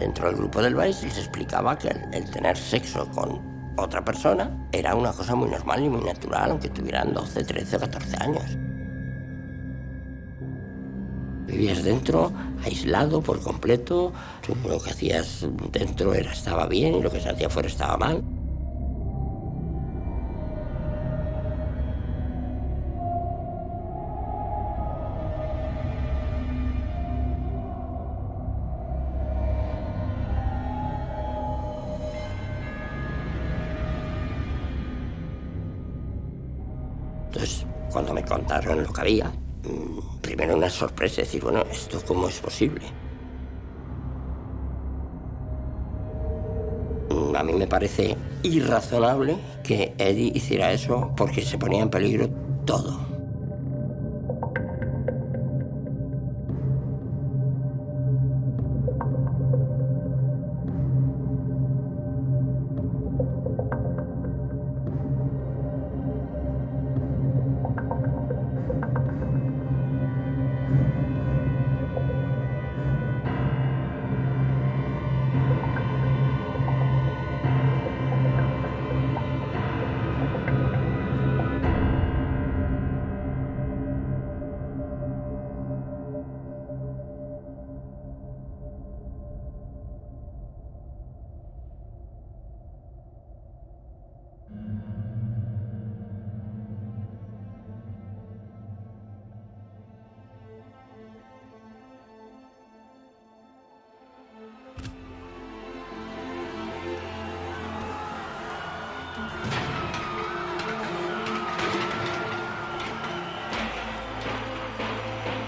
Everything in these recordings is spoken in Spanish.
dentro del grupo del Valls les explicaba que el tener sexo con otra persona era una cosa muy normal y muy natural, aunque tuvieran 12, 13 o 14 años. Vivías dentro, aislado por completo. Tú lo que hacías dentro estaba bien y lo que se hacía fuera estaba mal. Entonces, cuando me contaron lo que había, primero una sorpresa, decir, bueno, ¿esto cómo es posible? A mí me parece irrazonable que Eddie hiciera eso porque se ponía en peligro todo.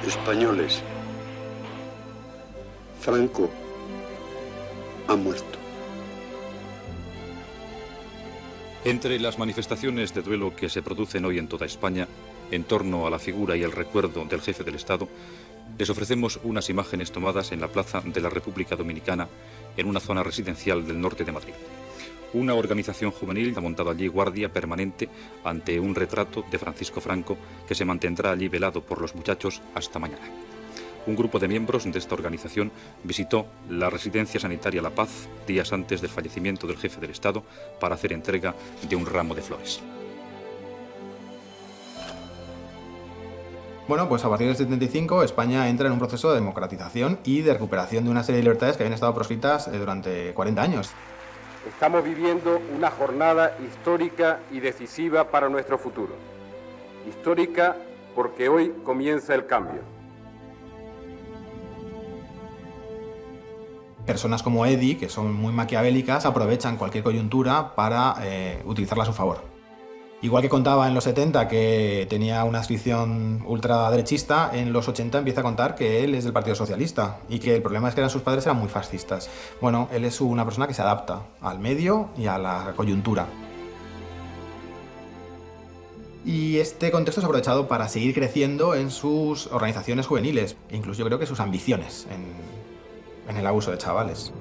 Españoles, Franco ha muerto. Entre las manifestaciones de duelo que se producen hoy en toda España en torno a la figura y el recuerdo del jefe del Estado, les ofrecemos unas imágenes tomadas en la Plaza de la República Dominicana, en una zona residencial del norte de Madrid. Una organización juvenil ha montado allí guardia permanente ante un retrato de Francisco Franco que se mantendrá allí velado por los muchachos hasta mañana. Un grupo de miembros de esta organización visitó la residencia sanitaria La Paz días antes del fallecimiento del jefe del Estado para hacer entrega de un ramo de flores. Bueno, pues a partir del 75 España entra en un proceso de democratización y de recuperación de una serie de libertades que habían estado proscritas durante 40 años. Estamos viviendo una jornada histórica y decisiva para nuestro futuro. Histórica porque hoy comienza el cambio. Personas como Eddie, que son muy maquiavélicas, aprovechan cualquier coyuntura para utilizarla a su favor. Igual que contaba en los 70 que tenía una adscripción ultraderechista, en los 80 empieza a contar que él es del Partido Socialista y que el problema es que sus padres eran muy fascistas. Bueno, él es una persona que se adapta al medio y a la coyuntura. Y este contexto es aprovechado para seguir creciendo en sus organizaciones juveniles, e incluso yo creo que sus ambiciones en el abuso de chavales.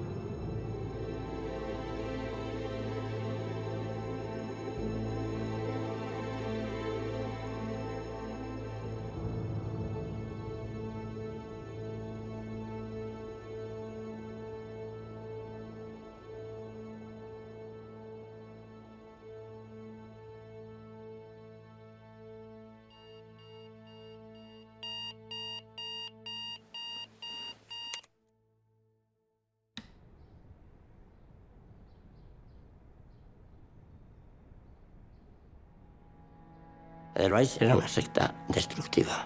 Edelweiss era una secta destructiva,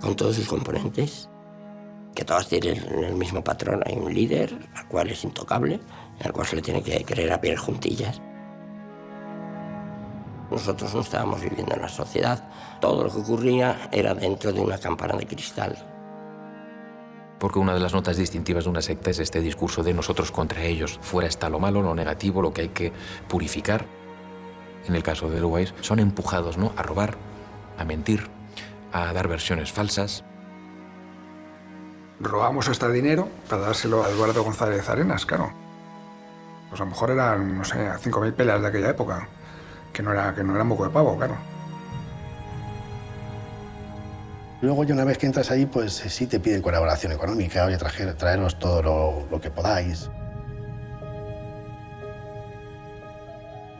con todos sus componentes, que todas tienen el mismo patrón. Hay un líder, al cual es intocable, al cual se le tiene que creer a piel juntillas. Nosotros no estábamos viviendo en la sociedad. Todo lo que ocurría era dentro de una campana de cristal. Porque una de las notas distintivas de una secta es este discurso de nosotros contra ellos. Fuera está lo malo, lo negativo, lo que hay que purificar. En el caso de Edelweiss, son empujados, ¿no?, a robar, a mentir, a dar versiones falsas. Robamos hasta dinero para dárselo a Eduardo González Arenas, claro. Pues a lo mejor eran, no sé, 5.000 pelas de aquella época, que no era moco de pavo, claro. Luego ya una vez que entras ahí, pues sí te piden colaboración económica, oye, traeros todo lo que podáis.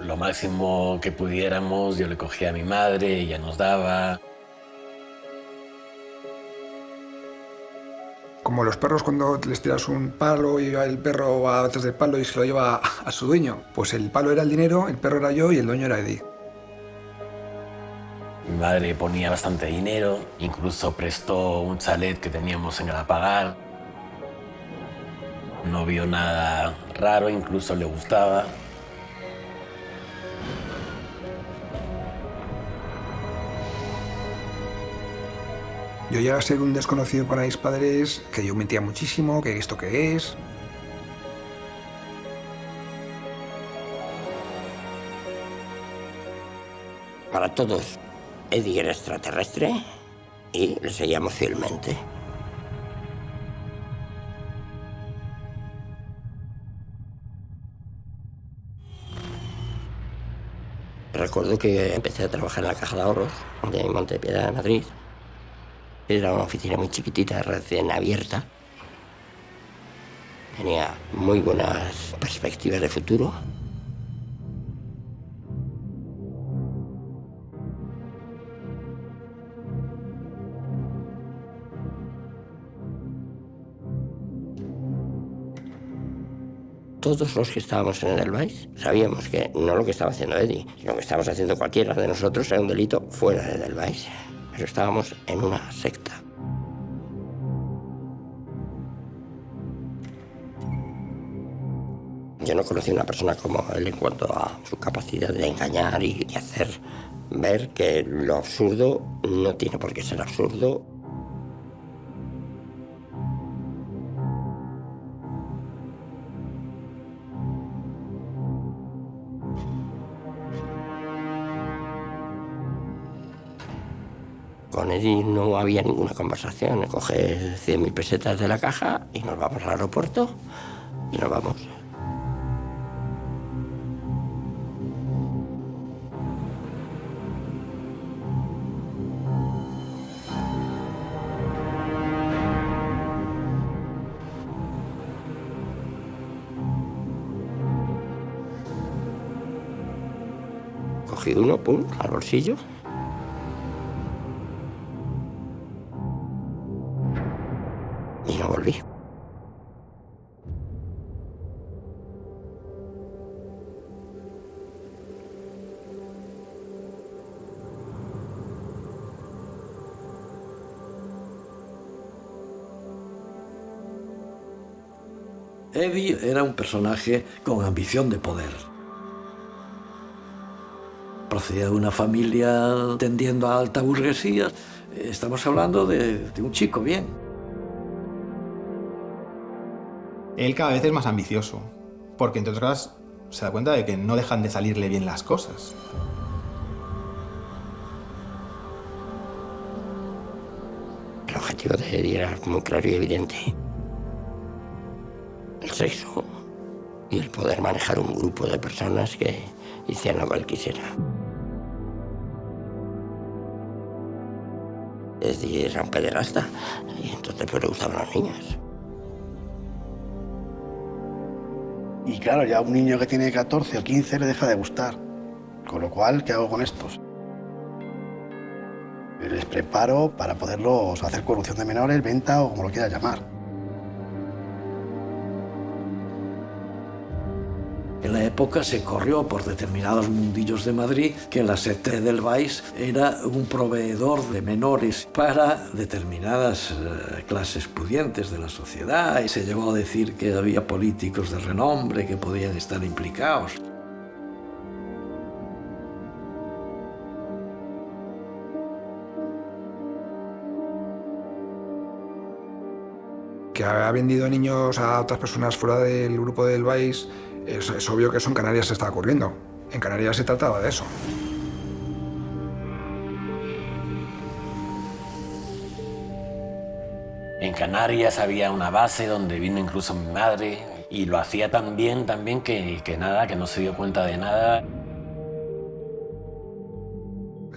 Lo máximo que pudiéramos, yo le cogía a mi madre, ella nos daba. Como los perros cuando les tiras un palo y el perro va detrás del palo y se lo lleva a su dueño. Pues el palo era el dinero, el perro era yo y el dueño era Eddie. Mi madre ponía bastante dinero, incluso prestó un chalet que teníamos en Galapagar. No vio nada raro, incluso le gustaba. Yo llegué a ser un desconocido para mis padres, que yo mentía muchísimo, que esto qué es. Para todos, Eddie era extraterrestre y le seguíamos fielmente. Recuerdo que empecé a trabajar en la Caja de Ahorros de Montepiedad de Madrid. Era una oficina muy chiquitita, recién abierta. Tenía muy buenas perspectivas de futuro. Todos los que estábamos en Edelweiss sabíamos que no lo que estaba haciendo Eddie, sino lo que estábamos haciendo cualquiera de nosotros era un delito fuera de Edelweiss. Pero estábamos en una secta. Yo no conocí a una persona como él en cuanto a su capacidad de engañar y de hacer ver que lo absurdo no tiene por qué ser absurdo. Con Eddie no había ninguna conversación. Coge 100.000 pesetas de la caja y nos vamos al aeropuerto y nos vamos. Cogí uno, pum, al bolsillo. Y no volví. Eddie era un personaje con ambición de poder. Procedía de una familia tendiendo a alta burguesía. Estamos hablando de un chico bien. Él cada vez es más ambicioso, porque entre otras cosas se da cuenta de que no dejan de salirle bien las cosas. El objetivo de Eddie era muy claro y evidente. El sexo y el poder manejar un grupo de personas que hicieran lo que él quisiera. Eddie era un pederasta y entonces pues le gustaban las niñas. Y claro, ya un niño que tiene 14 o 15 le deja de gustar. Con lo cual, ¿qué hago con estos? Les preparo para poderlos hacer corrupción de menores, venta o como lo quieras llamar. En la época se corrió por determinados mundillos de Madrid que la secta de Edelweiss era un proveedor de menores para determinadas clases pudientes de la sociedad y se llegó a decir que había políticos de renombre que podían estar implicados. Que ha vendido niños a otras personas fuera del grupo de Edelweiss, es obvio que eso en Canarias se está ocurriendo. En Canarias se trataba de eso. En Canarias había una base donde vino incluso mi madre y lo hacía tan bien que nada, que no se dio cuenta de nada.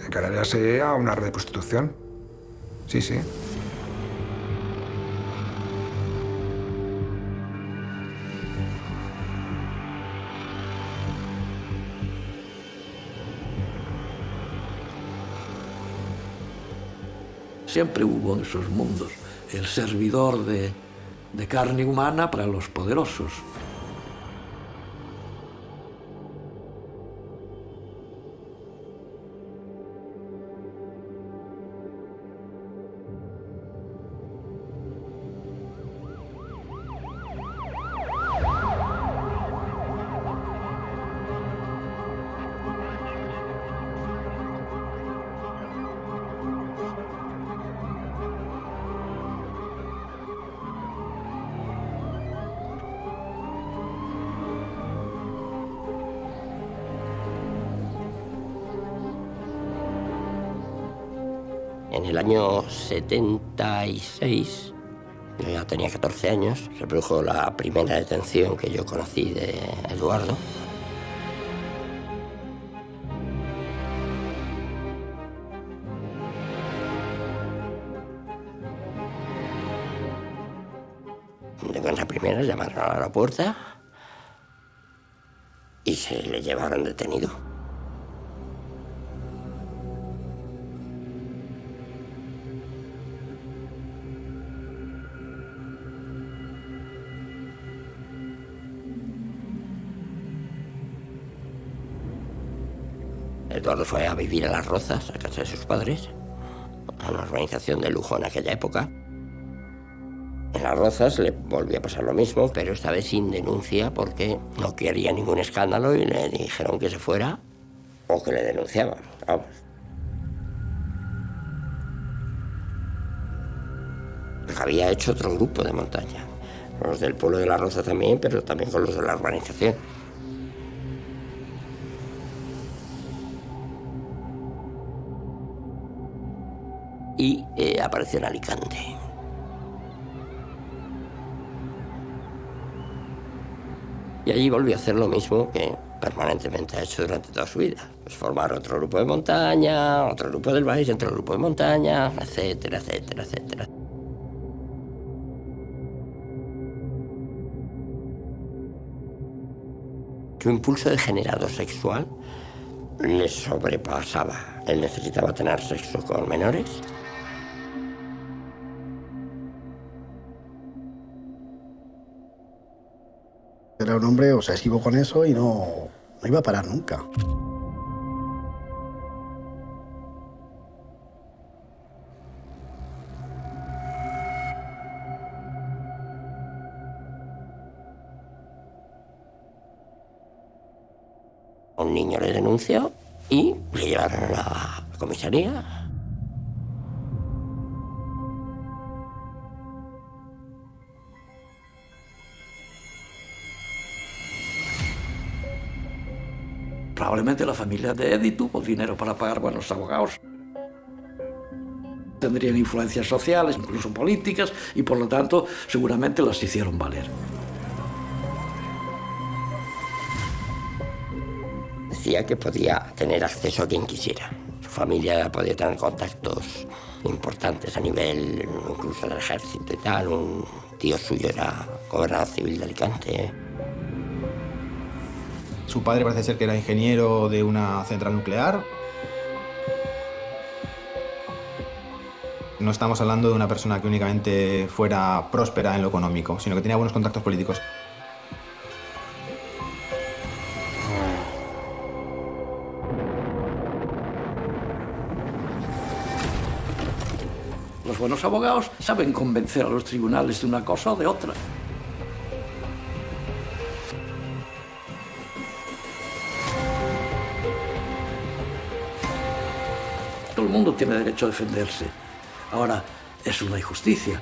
En Canarias se a una red de prostitución. Sí, sí. Siempre hubo en esos mundos el servidor de carne humana para los poderosos. En el año 76, yo ya tenía 14 años, se produjo la primera detención que yo conocí de Eduardo. De buenas a primeras llamaron a la puerta y se le llevaron detenido. Eduardo fue a vivir a Las Rozas, a casa de sus padres, a una urbanización de lujo en aquella época. En Las Rozas le volvió a pasar lo mismo, pero esta vez sin denuncia porque no quería ningún escándalo y le dijeron que se fuera o que le denunciaban. Vamos. Había hecho otro grupo de montaña, los del pueblo de Las Rozas también, pero también con los de la urbanización. Y apareció en Alicante. Y allí volvió a hacer lo mismo que permanentemente ha hecho durante toda su vida. Pues formar otro grupo de montaña, otro grupo del Valls, otro grupo de montaña, etcétera, etcétera, etcétera. Su impulso degenerado sexual le sobrepasaba. Él necesitaba tener sexo con menores. Era un hombre obsesivo con eso y no iba a parar nunca. Un niño le denunció y le llevaron a la comisaría. Probablemente la familia de Eddie tuvo dinero para pagar buenos abogados. Tendrían influencias sociales, incluso políticas, y por lo tanto seguramente las hicieron valer. Decía que podía tener acceso a quien quisiera. Su familia podía tener contactos importantes a nivel incluso del ejército y tal. Un tío suyo era gobernador civil de Alicante. Su padre parece ser que era ingeniero de una central nuclear. No estamos hablando de una persona que únicamente fuera próspera en lo económico, sino que tenía buenos contactos políticos. Los buenos abogados saben convencer a los tribunales de una cosa o de otra. Todo el mundo tiene derecho a defenderse. Ahora, es una injusticia.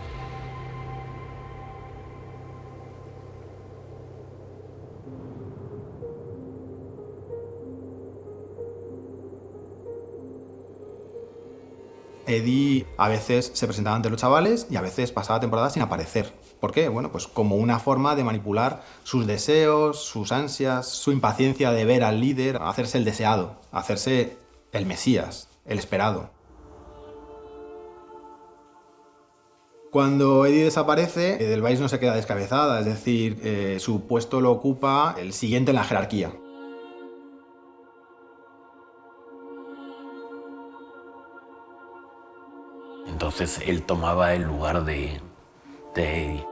Eddie a veces se presentaba ante los chavales y a veces pasaba temporadas sin aparecer. ¿Por qué? Bueno, pues como una forma de manipular sus deseos, sus ansias, su impaciencia de ver al líder, hacerse el deseado, hacerse el Mesías, el esperado. Cuando Eddie desaparece, Edelweiss no se queda descabezada, es decir, su puesto lo ocupa el siguiente en la jerarquía. Entonces él tomaba el lugar de Eddie.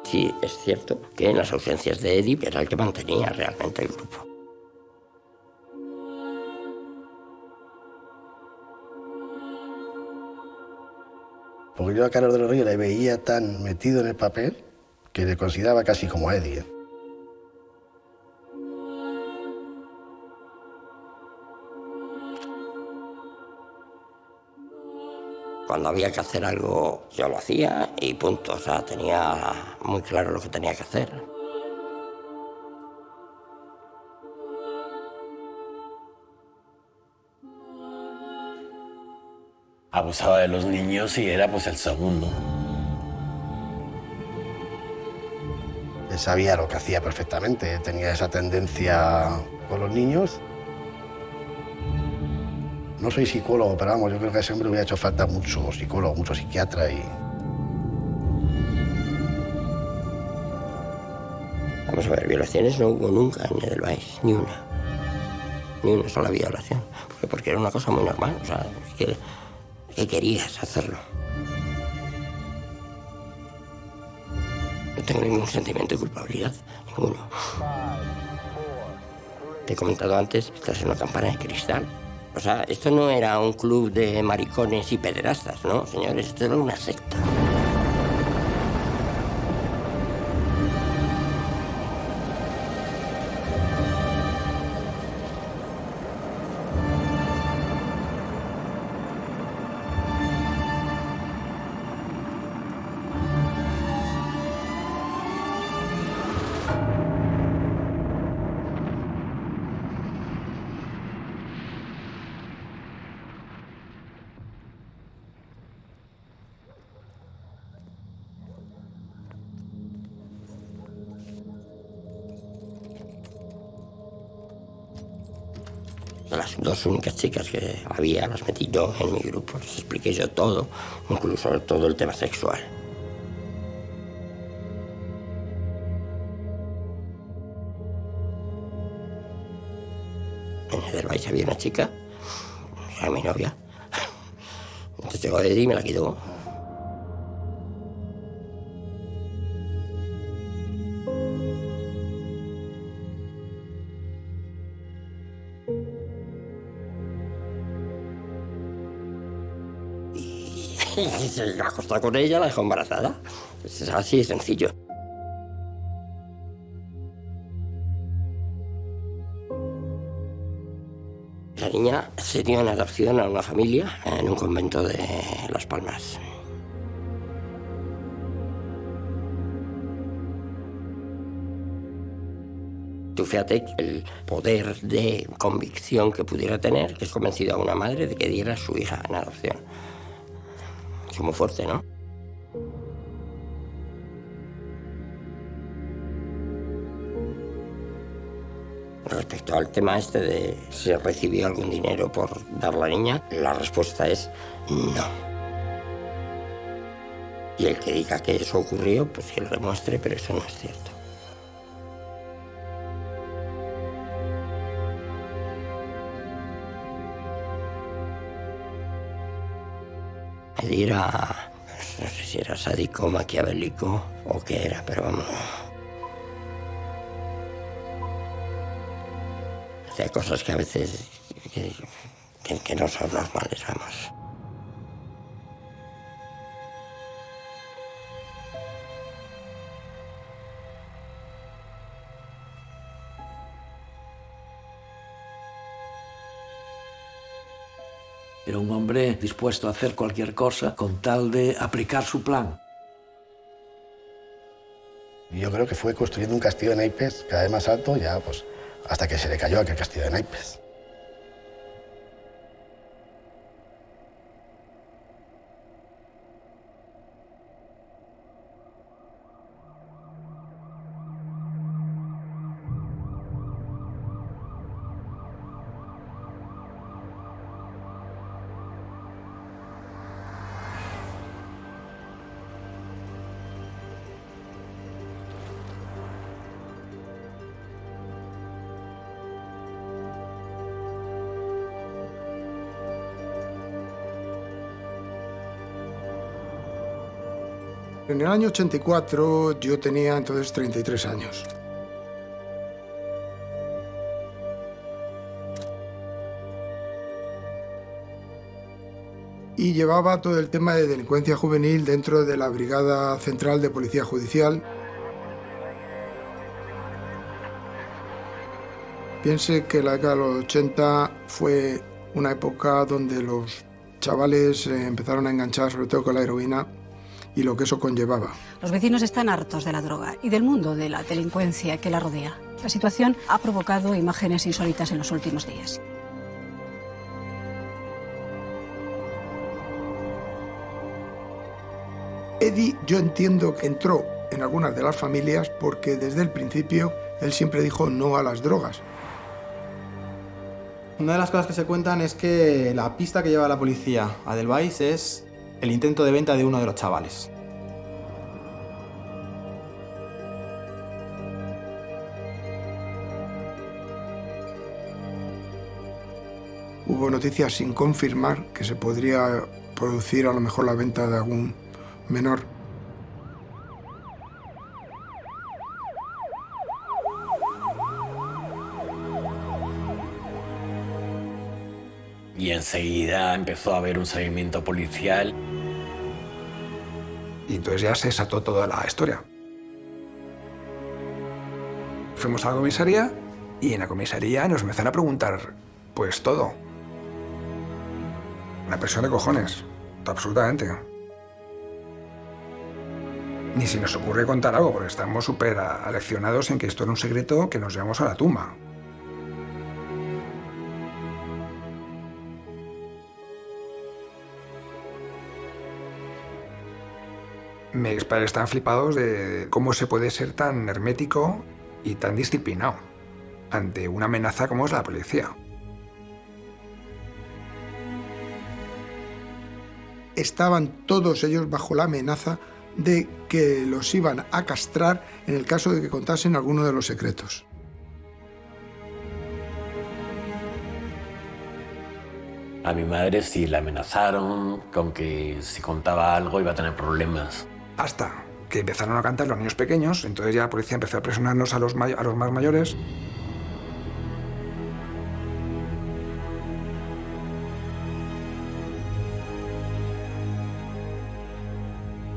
Sí, es cierto que en las ausencias de Eddie era el que mantenía realmente el grupo. Porque yo a Carlos de los Ríos le veía tan metido en el papel que le consideraba casi como a Eddie. Cuando había que hacer algo, yo lo hacía y punto. O sea, tenía muy claro lo que tenía que hacer. Abusaba de los niños y era pues el segundo. Él sabía lo que hacía perfectamente, tenía esa tendencia con los niños. No soy psicólogo, pero vamos, yo creo que a ese hombre le hubiera hecho falta mucho psicólogo, mucho psiquiatra y... Vamos a ver, violaciones no hubo nunca en Edelweiss, ni una. Ni una sola violación. Porque era una cosa muy normal, o sea, que querías hacerlo. No tengo ningún sentimiento de culpabilidad, ninguno. Te he comentado antes, estás en una campana de cristal. O sea, esto no era un club de maricones y pederastas, ¿no, señores? Esto era una secta. Las dos únicas chicas que había las metí yo en mi grupo, les expliqué yo todo, incluso todo el tema sexual. En Edelweiss había una chica, era mi novia. Entonces llegó Eddie y me la quitó. Y se acostó con ella, la dejó embarazada. Es así de sencillo. La niña se dio en adopción a una familia en un convento de Las Palmas. Tú fíjate el poder de convicción que pudiera tener, que es convencido a una madre de que diera a su hija en adopción. Es muy fuerte, ¿no? Respecto al tema este de si recibió algún dinero por dar la niña, la respuesta es no. Y el que diga que eso ocurrió, pues que lo demuestre, pero eso no es cierto. Eddie era, no sé si era sádico, maquiavélico o qué era, pero vamos. Hacía cosas que a veces que no son normales, vamos. Era un hombre dispuesto a hacer cualquier cosa con tal de aplicar su plan. Yo creo que fue construyendo un castillo de naipes cada vez más alto, ya pues hasta que se le cayó aquel castillo de naipes. En el año 84 yo tenía entonces 33 años. Y llevaba todo el tema de delincuencia juvenil dentro de la Brigada Central de Policía Judicial. Piense que la década de los 80 fue una época donde los chavales empezaron a enganchar sobre todo con la heroína y lo que eso conllevaba. Los vecinos están hartos de la droga y del mundo de la delincuencia que la rodea. La situación ha provocado imágenes insólitas en los últimos días. Eddie, yo entiendo que entró en algunas de las familias porque desde el principio él siempre dijo no a las drogas. Una de las cosas que se cuentan es que la pista que lleva la policía a Edelweiss es el intento de venta de uno de los chavales. Hubo noticias sin confirmar que se podría producir a lo mejor la venta de algún menor. Y enseguida empezó a haber un seguimiento policial. Y entonces ya se desató toda la historia. Fuimos a la comisaría y en la comisaría nos empezaron a preguntar pues todo. Una persona de cojones, absolutamente. Ni si nos ocurre contar algo, porque estamos súper aleccionados en que esto era un secreto que nos llevamos a la tumba. Mis padres estaban flipados de cómo se puede ser tan hermético y tan disciplinado ante una amenaza como es la policía. Estaban todos ellos bajo la amenaza de que los iban a castrar en el caso de que contasen alguno de los secretos. A mi madre sí la amenazaron con que si contaba algo iba a tener problemas. Hasta que empezaron a cantar los niños pequeños, entonces ya la policía empezó a presionarnos a los más mayores.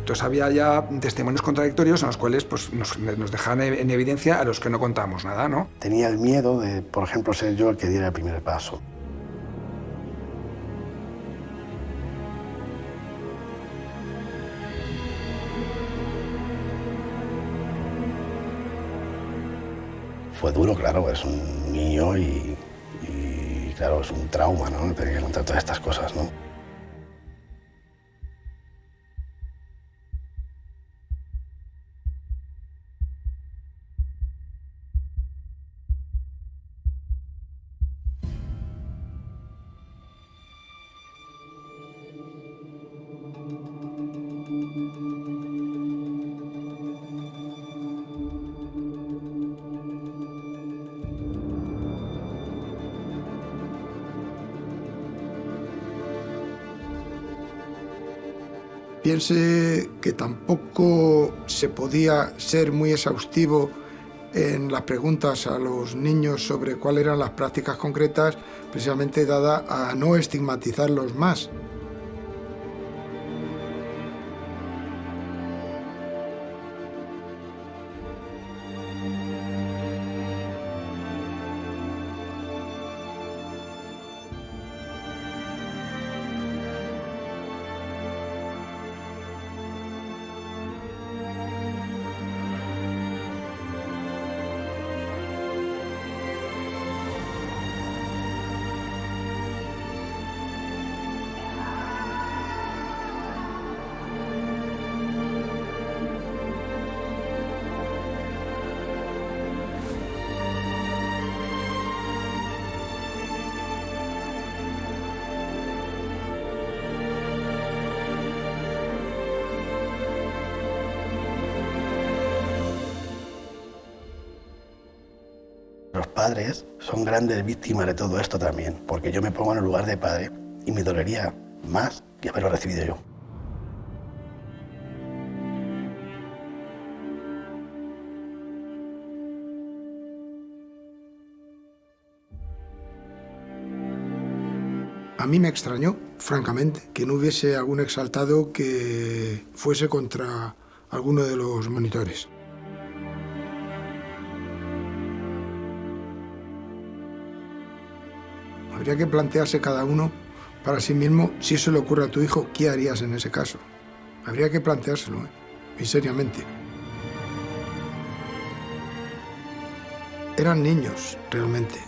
Entonces había ya testimonios contradictorios en los cuales pues, nos dejaban en evidencia a los que no contábamos nada, ¿no? Tenía el miedo de, por ejemplo, ser yo el que diera el primer paso. Fue duro, claro, es un niño y claro, es un trauma, ¿no? Tener que contar todas estas cosas, ¿no? Piense que tampoco se podía ser muy exhaustivo en las preguntas a los niños sobre cuáles eran las prácticas concretas, precisamente dada a no estigmatizarlos más. Los padres son grandes víctimas de todo esto también, porque yo me pongo en el lugar de padre y me dolería más que haberlo recibido yo. A mí me extrañó, francamente, que no hubiese algún exaltado que fuese contra alguno de los monitores. Habría que plantearse cada uno para sí mismo, si eso le ocurre a tu hijo, ¿qué harías en ese caso? Habría que planteárselo, y seriamente. Eran niños, realmente.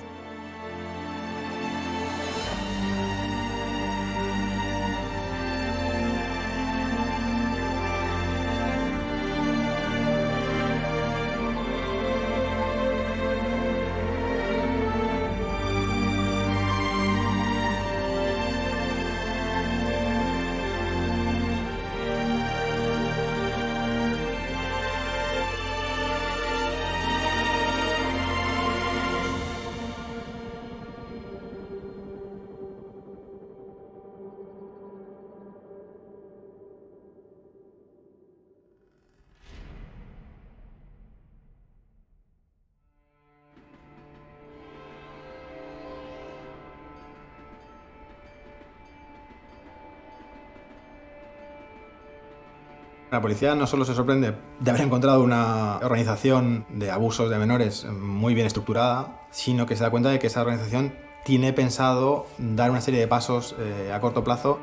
La policía no solo se sorprende de haber encontrado una organización de abusos de menores muy bien estructurada, sino que se da cuenta de que esa organización tiene pensado dar una serie de pasos a corto plazo.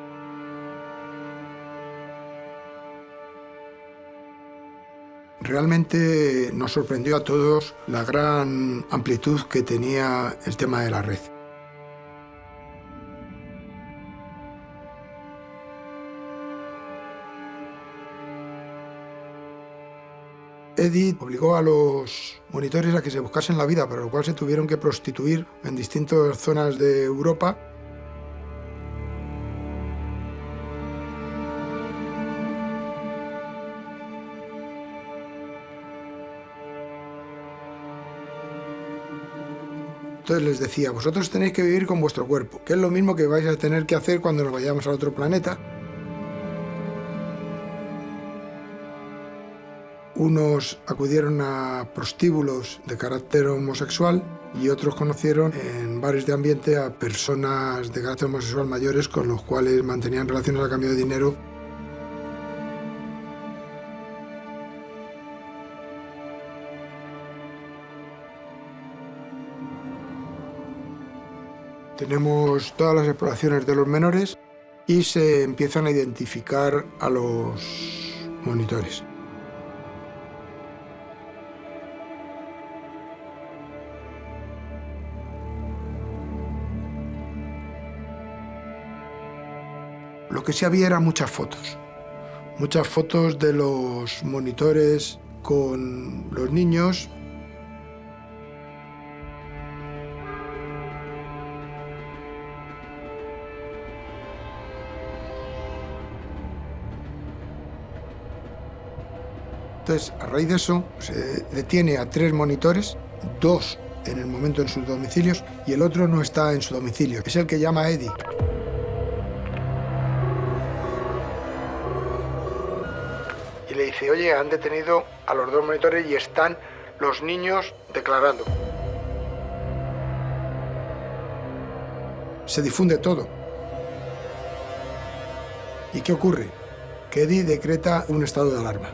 Realmente nos sorprendió a todos la gran amplitud que tenía el tema de la red. Edith obligó a los monitores a que se buscasen la vida, para lo cual se tuvieron que prostituir en distintas zonas de Europa. Entonces les decía, vosotros tenéis que vivir con vuestro cuerpo, que es lo mismo que vais a tener que hacer cuando nos vayamos a otro planeta. Unos acudieron a prostíbulos de carácter homosexual y otros conocieron en bares de ambiente a personas de carácter homosexual mayores con los cuales mantenían relaciones a cambio de dinero. Tenemos todas las exploraciones de los menores y se empiezan a identificar a los monitores. Lo que sí había eran muchas fotos de los monitores con los niños. Entonces, a raíz de eso, se detiene a 3 monitores, 2 en el momento en sus domicilios y el otro no está en su domicilio. Es el que llama a Eddie. Y le dice, oye, han detenido a los 2 monitores y están los niños declarando. Se difunde todo. ¿Y qué ocurre? Que Eddie decreta un estado de alarma.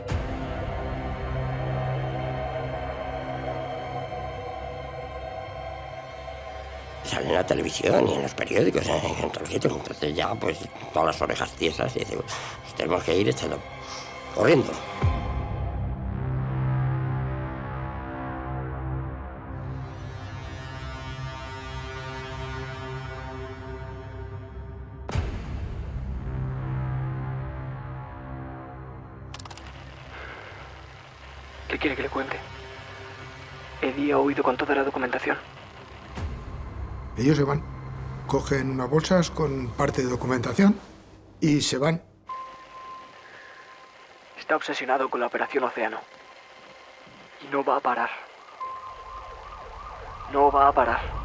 Sale en la televisión y en los periódicos, en todos sitios. Entonces ya, pues, todas las orejas tiesas y decimos, pues, tenemos que ir echando, corriendo. ¿Qué quiere que le cuente? Eddie ha huido con toda la documentación. Ellos se van, cogen unas bolsas con parte de documentación y se van. Está obsesionado con la Operación Océano. Y no va a parar. No va a parar.